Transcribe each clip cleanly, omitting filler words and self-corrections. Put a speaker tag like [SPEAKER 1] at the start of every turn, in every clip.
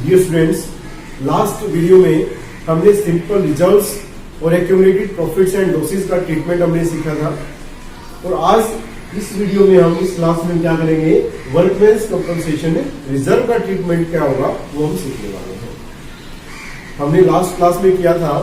[SPEAKER 1] Dear students, last video में हमने simple reserves और एक्यूमुलेटेड प्रॉफिट्स एंड लॉसेस का ट्रीटमेंट हमने सीखा था। और आज इस वीडियो में हम इस क्लास में क्या करेंगे, वर्कमैन्स कंपनसेशन रिजर्व का ट्रीटमेंट क्या होगा वो हम सीखने वाले हैं। हमने लास्ट क्लास में किया था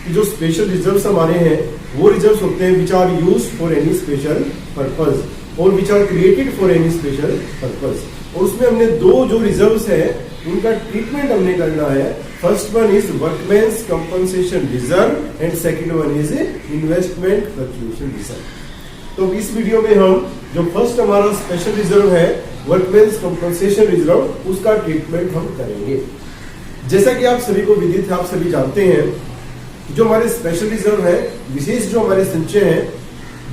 [SPEAKER 1] कि जो स्पेशल रिजर्व्स हमारे हैं वो रिजर्व्स होते हैं which are used for any special purpose और which are created for any special purpose. और उसमें हमने दो जो रिजर्व्स है उनका ट्रीटमेंट हमने करना है। First one is workmen's compensation reserve and second one is investment fluctuation reserve. तो इस वीडियो में हम जो फर्स्ट हमारा स्पेशल रिजर्व है वर्कमैन्स कंपनसेशन रिजर्व, उसका ट्रीटमेंट हम करेंगे। जैसा कि आप सभी को विदित है, आप सभी जानते हैं जो हमारे स्पेशल रिजर्व है, विशेष जो हमारे संचय हैं,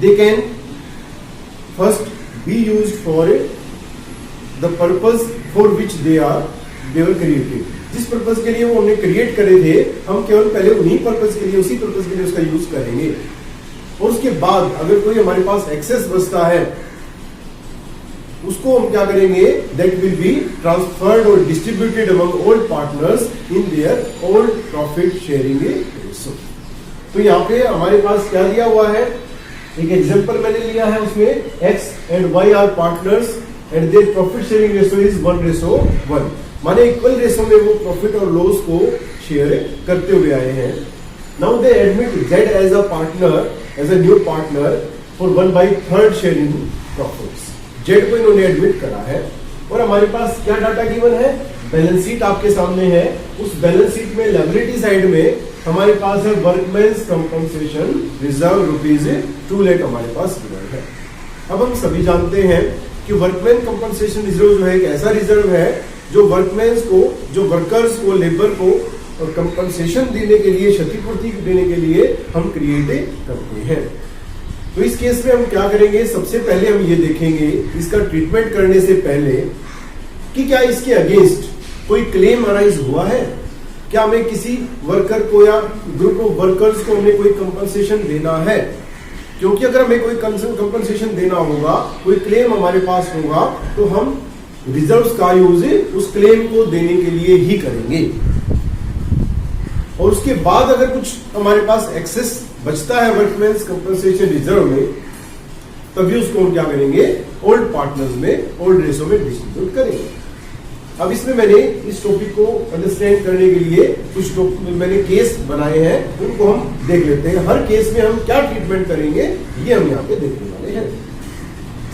[SPEAKER 1] they can first be used for the purpose for which they were created. जिस पर्पस के लिए वो हमने क्रिएट करे थे, हम केवल पहले उन्हीं पर्पस के लिए, उसी पर्पस के लिए उसका यूज करेंगे। और उसके बाद अगर कोई हमारे पास एक्सेस बचता है उसको हम क्या करेंगे, दैट विल बी ट्रांसफर्ड और distributed among all partners in there all profit sharing ratio. तो यहाँ पे हमारे पास क्या दिया हुआ है, एक एग्जांपल मैंने लिया है, उसमें x and y are partners and their profit sharing ratio is 1:1, माने इक्वल रेशो में वो प्रॉफिट और लॉस को शेयर करते हुए आए हैं। Now they admit z as a partner, as a new partner for 1/3 sharing profits. z को इन्होंने एडमिट करा है। और हमारे पास क्या डाटा गिवन है, बैलेंस शीट आपके सामने है। उस बैलेंस शीट में लायबिलिटी साइड में हमारे पास है वर्कमैन्स कंपनसेशन रिजर्व ₹2 लाख हमारे पास गिवन है। अब हम सभी जानते हैं कि वर्कमैन कंपनसेशन रिजर्व जो है एक ऐसा रिजर्व है जो वर्कमैन्स को, जो वर्कर्स को, लेबर को और कंपनसेशन देने के लिए, क्षतिपूर्ति देने के लिए हम क्रिएट करते हैं। तो इस केस में हम क्या करेंगे, सबसे पहले हम ये देखेंगे इसका ट्रीटमेंट करने से पहले कि क्या इसके अगेंस्ट कोई क्लेम अराइज हुआ है, क्या हमें किसी वर्कर को या ग्रुप ऑफ वर्कर्स को हमें कोई कंपनसेशन देना है। क्योंकि अगर हमें कोई कंपनसेशन देना होगा, कोई क्लेम हमारे पास होगा, तो हम रिजर्व्स का यूज उस क्लेम को देने के लिए ही करेंगे। और उसके बाद अगर कुछ हमारे पास एक्सेस बचता है वर्कमैन्स कंपनसेशन रिजर्व में, तभी उसको हम क्या करेंगे, ओल्ड पार्टनर्स में, ओल्ड रेशो में डिस्ट्रीब्यूट करेंगे। अब इसमें मैंने इस टॉपिक को अंडरस्टैंड करने के लिए कुछ मैंने केस बनाए हैं, उनको हम देख लेते हैं। हर केस में हम क्या ट्रीटमेंट करेंगे ये हम यहाँ पे देखने वाले हैं।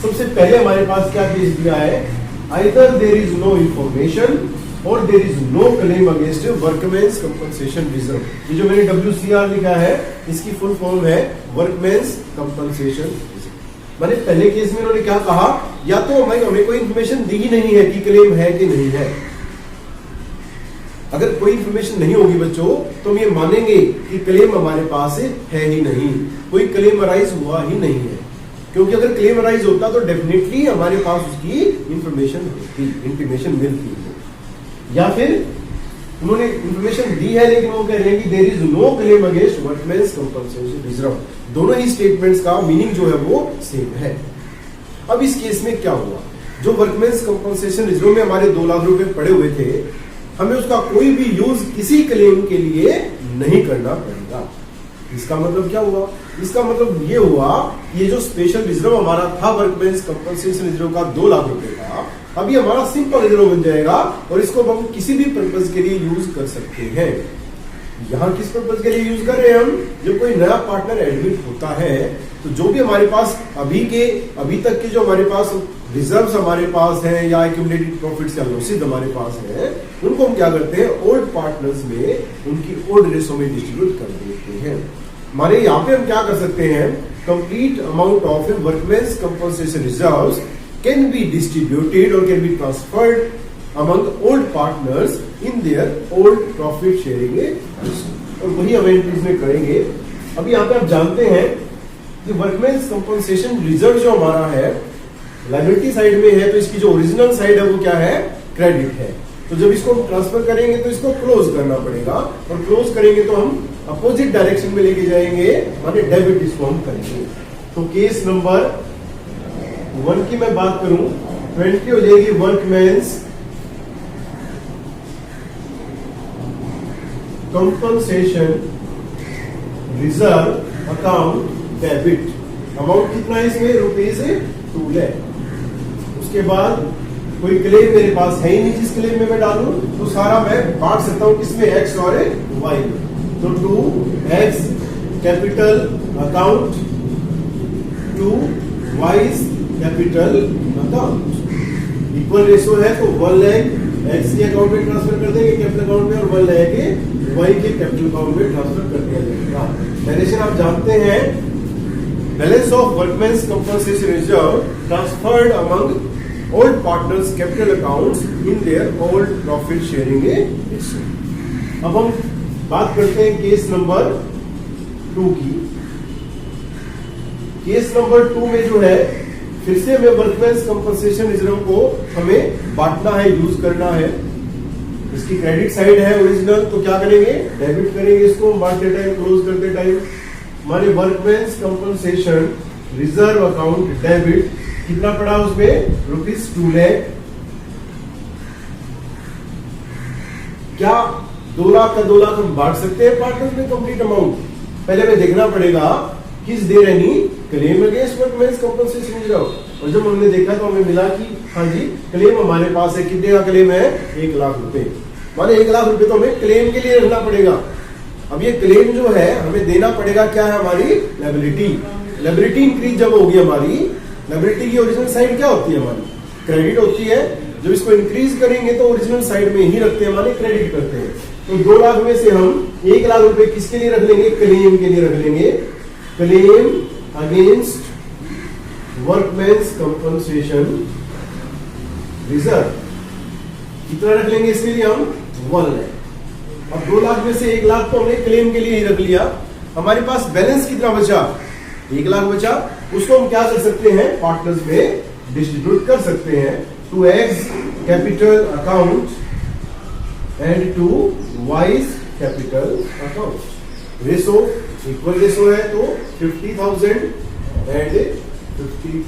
[SPEAKER 1] सबसे पहले हमारे पास क्या केस दिया है, either there is no information और there is no claim against workmen's compensation reserve. ये जो मैंने WCR लिखा है इसकी फुल फॉर्म है वर्कमैन्स कंपनसेशन रिजर्व। मैंने पहले केस में उन्होंने क्या कहा, या तो हमें कोई इंफॉर्मेशन दी ही नहीं है कि क्लेम है कि नहीं है। अगर कोई इंफॉर्मेशन नहीं होगी बच्चों तो हम ये मानेंगे कि क्लेम हमारे पास है ही नहीं, कोई क्लेम अराइज हुआ ही नहीं है। क्योंकि अगर क्लेम अराइज होता तो डेफिनेटली हमारे पास उसकी इंफॉर्मेशन होती, इंटीमेशन मिलती है। या फिर उन्होंने इंफॉर्मेशन दी है लेकिन वो कह रहे हैं कि there is no claim against workmen's compensation reserve. दोनों ही स्टेटमेंट्स का मीनिंग जो है वो सेम है। अब इस केस में क्या हुआ, जो वर्कमैन्स कंपनसेशन रिजर्व में हमारे 2 लाख रुपए पड़े हुए थे, हमें उसका कोई भी यूज किसी क्लेम के लिए नहीं करना पड़ेगा। इसका मतलब क्या हुआ, इसका मतलब ये हुआ ये जो स्पेशल रिजर्व हमारा था वर्कमैन्स कंपनसेशन रिजर्व का 2 लाख रुपए का, अभी हमारा सिंपल रिजर्व बन जाएगा और इसको हम किसी भी पर्पस के लिए यूज कर सकते हैं। यहाँ किस पर्पस के लिए यूज कर रहे हैं हम, जब कोई नया पार्टनर एडमिट होता है तो जो भी हमारे पास अभी तक के जो हमारे पास रिजर्व्स हमारे पास हैं या एक्यूमुलेटेड प्रॉफिट्स या लॉसेस हमारे पास हैं, उनको हम क्या करते हैं, ओल्ड पार्टनर्स में उनकी ओल्ड रेशो में डिस्ट्रीब्यूट कर देते हैं। हमारे यहाँ पे हम क्या कर सकते हैं, complete amount of workmen's compensation reserves can be distributed और can be transferred among old partners in their old profit sharing ratio. और वही हम इसमें करेंगे। अभी यहाँ पे आप जानते हैं कि वर्कमैन्स कंपनसेशन रिजर्व जो हमारा है लायबिलिटी साइड में है, तो इसकी जो ओरिजिनल साइड है वो क्या है, क्रेडिट है। तो जब इसको हम ट्रांसफर करेंगे तो इसको क्लोज करना पड़ेगा, और क्लोज करेंगे तो हम अपोजिट डायरेक्शन में लेके जाएंगे, माने डेबिट इसको हम करेंगे। तो केस नंबर 1 की मैं बात करूं, 20 हो जाएगी workmen's compensation reserve account debit. Amount कितना है इसमें? ₹2 लाख। उसके बाद कोई क्लेम मेरे पास है ही नहीं जिस क्लेम में मैं डालूं, तो सारा मैं बांट सकता हूं किसमें? एक्स और वाई में। तो 2x capital account, 2y capital account. Equal ratio है तो 1 लाख एक्स के अकाउंट में ट्रांसफर कर देंगे कैपिटल अकाउंट में, और 1 लाख के वाई के कैपिटल अकाउंट में ट्रांसफर कर दिया जाएगा। डायरेक्शन आप जानते हैं, balance of workmen's compensation reserve transferred among old partners capital accounts in their old profit sharing issue। अब हम बात करते हैं केस नंबर 2 की। केस नंबर 2 में जो है, फिर से हमें वर्कमेंस कंपनसेशन रिजर्व को हमें बांटना है, यूज करना है। इसकी क्रेडिट साइड है ओरिजिनल, तो क्या करेंगे? डेबिट करेंगे इसको बांटते टाइम, क्लोज करते टाइम। हमारे workmen's compensation reserve account debit कितना पड़ा उसमें? ₹2 लाख। क्या 2 लाख का 2 लाख हम बांट सकते हैं पार्टनर्स में कंप्लीट अमाउंट? पहले हमें देखना पड़ेगा किस there any claim against workmen's compensation reserve. और जब हमने देखा तो हमें मिला कि हाँ जी क्लेम हमारे पास है। कितने का क्लेम है? 1 लाख रुपए। माने 1 लाख रुपए तो हमें क्लेम के लिए रखना पड़ेगा। अब ये क्लेम जो है हमें देना पड़ेगा, क्या है? हमारी लायबिलिटी। लायबिलिटी इंक्रीज जब होगी हमारी, लायबिलिटी की ओरिजिनल साइड क्या होती है? हमारी क्रेडिट होती है। जब इसको इंक्रीज करेंगे तो ओरिजिनल साइड में ही रखते हैं, माने क्रेडिट करते हैं। तो 2 लाख में से हम 1 लाख रुपए किसके लिए रख लेंगे? क्लेम के लिए रख लेंगे। Claim against workmen's compensation reserve कितना रख लेंगे इसके लिए? हम 1 लाख। अब 2 लाख में से 1 लाख तो हमने क्लेम के लिए ही रख लिया। हमारे पास बैलेंस कितना बचा? 1 लाख बचा। उसको हम क्या कर सकते हैं? पार्टनर्स में डिस्ट्रीब्यूट कर सकते हैं। 2x capital account and 2y capital account. Ratio equal ratio है तो 50,000 एंड 50।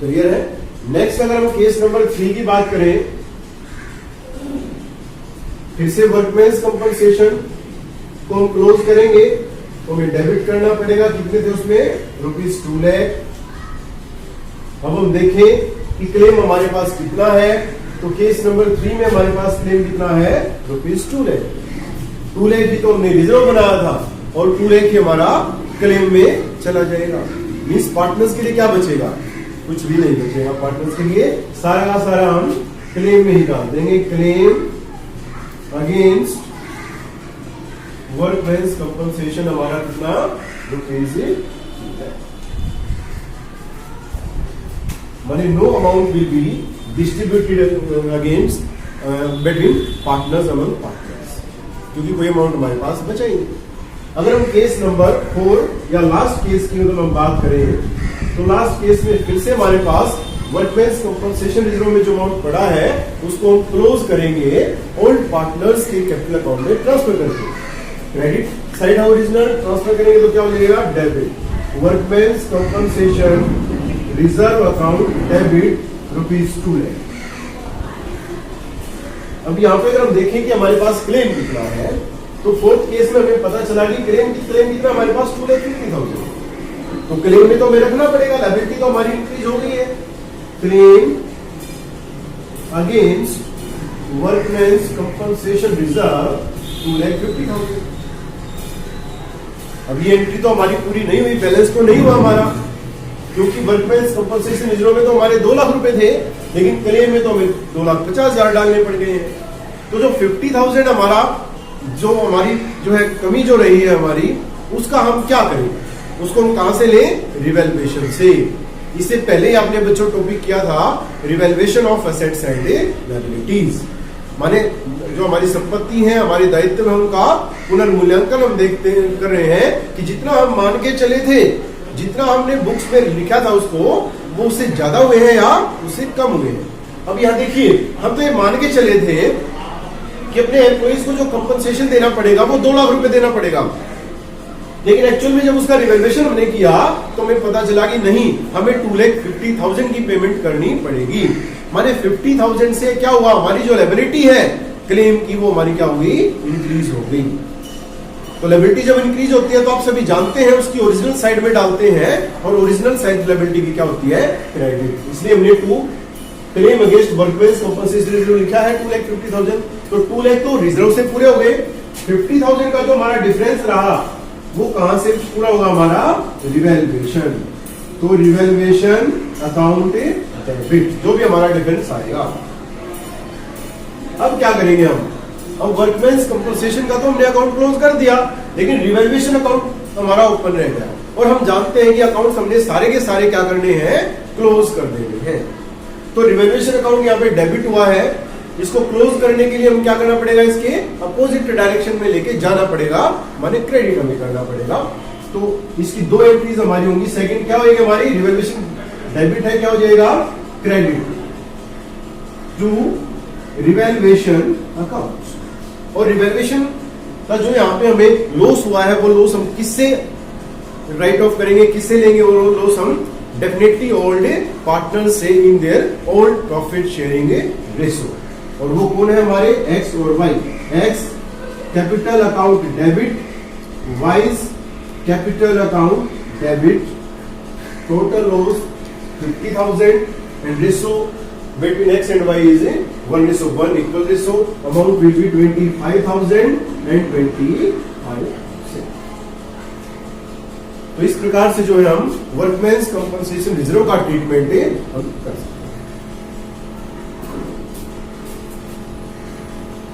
[SPEAKER 1] क्लियर है? नेक्स्ट अगर हम केस नंबर 3 की बात करें, फिर से वर्कमेंस कंपनसेशन को हम क्लोज करेंगे तो हमें डेबिट करना पड़ेगा। कितने थे उसमें? ₹2 लाख। अब हम देखें कि क्लेम हमारे पास कितना है, तो केस नंबर 3 में हमारे पास क्लेम कितना है? ₹2 लाख। 2 लाख की तो हमने रिजर्व बनाया था और 2 लाख ही हमारा क्लेम में चला जाएगा। मींस पार्टनर्स के लिए क्या बचेगा? कुछ भी नहीं बचेगा पार्टनर्स के लिए। सारा का सारा हम क्लेम में ही डाल देंगे। क्लेम अगेंस्ट वर्कमेंस कंपनसेशन हमारा कितना? ₹2 माने no amount will be distributed against between partners among partners, क्योंकि कोई अमाउंट हमारे पास बचा ही नहीं। अगर हम केस नंबर 4 या लास्ट केस की अगर हम बात करें, तो लास्ट केस में फिर से हमारे पास वर्कमेंस कंपनसेशन रिजर्व में जो अमाउंट पड़ा है उसको हम क्लोज करेंगे ओल्ड पार्टनर्स के कैपिटल अकाउंट में ट्रांसफर करके। क्रेडिट साइड है ओरिजिनल, ट्रांसफर करेंगे तो क्या हो जाएगा? Debit. Workmen's compensation reserve account debit ₹2 lakh. अब यहाँ पे अगर हम देखें कि हमारे पास क्लेम कितना है, तो फोर्थ केस में हमें पता चला कि क्लेम कितना हमारे पास? 2,50,000। तो क्लेम में तो हमें रखना पड़ेगा, लायबिलिटी तो हमारी इंक्रीज हो गई है। Claim against workmen's compensation reserve 2,50,000। अब ये एंट्री तो हमारी पूरी नहीं हुई, बैलेंस तो नहीं हुआ हमारा, क्योंकि वर्कमेंस कंपनसेशन रिजर्व में तो हमारे 2 लाख रुपए थे, लेकिन क्लेम में तो हमें 2,50,000 डालने पड़ गए हैं। तो जो 50,000 हमारा जो हमारी जो है कमी जो रही है हमारी, उसका हम क्या करेंगे? उसको हम कहां से लें? रिवैल्यूएशन से। इससे पहले आपने बच्चों टॉपिक किया था revaluation of assets and liabilities, माने जो हमारी संपत्ति है, हमारे दायित्व है, उनका पुनर्मूल्यांकन हम कर रहे हैं कि जितना हम मान के चले थे, जितना हमने बुक्स में लिखा था उसको, वो उससे ज्यादा हुए हैं या उससे कम हुए हैं। अब यहाँ देखिए, हम तो ये मान के चले थे कि अपने एम्प्लॉइज को जो कंपनसेशन देना पड़ेगा वो 2 लाख रुपए देना पड़ेगा, लेकिन एक्चुअल में जब उसका रिवैल्यूएशन हमने किया तो हमें पता चला कि नहीं, हमें 2,50,000 की पेमेंट करनी पड़ेगी। माने 50,000 से क्या हुआ, हमारी जो लायबिलिटी है क्लेम की वो हमारी क्या होगी, इंक्रीज हो गई। तो लायबिलिटी जब इंक्रीज होती है तो आप सभी जानते हैं उसकी ओरिजिनल साइड में डालते हैं, और ओरिजिनल साइड लायबिलिटी की क्या होती है, क्रेडिट। इसलिए हमने to claim against workmen's compensation reserve लिखा है 2,50,000। तो 2 लाख तो रिजर्व से पूरे हो गए, 50,000 का जो हमारा डिफरेंस रहा वो कहां से पूरा होगा, हमारा रिवैल्यूएशन। तो रिवैल्यूएशन अकाउंट डेबिट, जो भी हमारा डिफरेंस आएगा। अब क्या करेंगे हम, अब वर्कमेंस कंपनसेशन का तो हमने अकाउंट क्लोज कर दिया, लेकिन रिवैल्यूएशन अकाउंट हमारा ओपन रह गया, और हम जानते हैं कि अकाउंट हमने सारे के सारे क्या करने हैं, क्लोज कर देने हैं। तो रिवैल्यूएशन अकाउंट यहाँ पे डेबिट हुआ है, इसको क्लोज करने के लिए हम क्या करना पड़ेगा, इसके अपोजिट डायरेक्शन में लेके जाना पड़ेगा, माने क्रेडिट हमें करना पड़ेगा। तो इसकी दो एंट्रीज हमारी होंगी। सेकंड क्या होगी हमारी, रिवैल्यूएशन डेबिट है, क्या हो जाएगा, क्रेडिट टू रिवैल्यूएशन अकाउंट। और रिवैल्यूएशन का जो यहाँ पे हमें लॉस हुआ है वो लॉस हम किससे राइट ऑफ करेंगे, किससे लेंगे, वो लॉस हम डेफिनेटली ओल्ड पार्टनर से in their old profit sharing ratio. और वो कौन है हमारे, एक्स और Y. X capital account debit, Y capital account debit, total loss 50,000 and ratio between x and y is 1:1 equal ratio. Amount will be 25,000 and 25%. तो इस प्रकार से जो है हम वर्कमेंस कंपनसेशन रिजर्व का ट्रीटमेंट हम कर सकते हैं।